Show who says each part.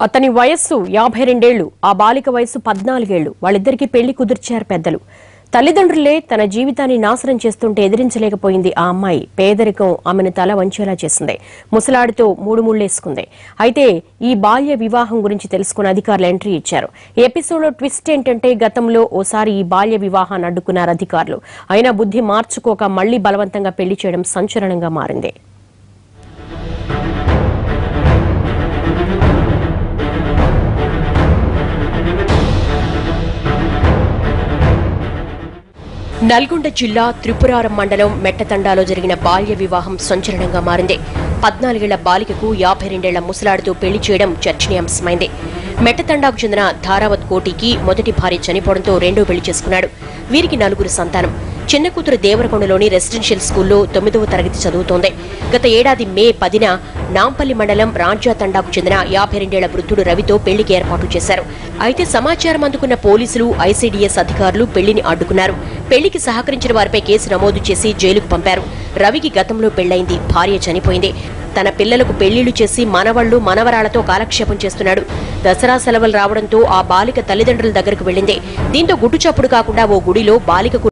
Speaker 1: అతని వయస్సు 52 ఏళ్లు, ఆ బాలిక వయస్సు 14 ఏళ్లు. వాళ్ళిద్దరికీ పెళ్లి కుదిర్చారు పెద్దలు. తల్లిదండ్రులే తన జీవితాన్ని నాశనం చేస్తుంటే ఎదిరించలేకపోయింది ఆ అమ్మాయి. పేదరికం ఆమెను తల వంచేలా చేసింది. ముసలాడితో మూడు ముళ్లేసుకుంది. అయితే ఈ బాల్య వివాహం గురించి తెలుసుకున్న అధికారులు ఎంట్రీ ఇచ్చారు. ఈ ఎపిసోడ్లో ట్విస్ట్ ఏంటంటే గతంలో ఓసారి ఈ బాల్య వివాహాన్ని అడ్డుకున్నారు అధికారులు. అయినా బుద్ధి మార్చుకోక మళ్లీ బలవంతంగా పెళ్లి చేయడం సంచలనంగా మారింది. నల్గొండ జిల్లా త్రిపురారం మండలం మెట్టతండాలో జరిగిన బాల్య వివాహం సంచలనంగా మారింది. 14 ఏళ్ల బాలికకు 52 ఏళ్ల ముసలాడితో పెళ్లి చేయడం చర్చనీయాంశమైంది. మెట్టతండాకు చెందిన ధారావత్ కోటికి మొదటి భార్య చనిపోవడంతో రెండో పెళ్లి చేసుకున్నాడు. వీరికి 4 సంతానం. చిన్న కూతురు దేవరకొండలోని రెసిడెన్షియల్ స్కూల్లో 9వ తరగతి చదువుతోంది. గత ఏడాది మే 10న నాంపల్లి మండలం రాంజా తండాకు చెందిన 52 ఏళ్ల వృద్ధుడు రవితో పెళ్లికి ఏర్పాటు చేశారు. అయితే సమాచారం అందుకున్న పోలీసులు, ఐసీడీఎస్ అధికారులు పెళ్లిని అడ్డుకున్నారు. పెళ్లికి సహకరించిన వారిపై కేసు నమోదు చేసి జైలుకు పంపారు. రవికి గతంలో పెళ్లైంది, భార్య చనిపోయింది. తన పిల్లలకు పెళ్లిళ్లు చేసి మనవళ్లు మనవరాలతో కాలక్షేపం చేస్తున్నాడు. దసరా సెలవులు రావడంతో ఆ బాలిక తల్లిదండ్రుల దగ్గరకు వెళ్లింది. దీంతో గుట్టుచప్పుడు కాకుండా ఓ గుడిలో బాలికకు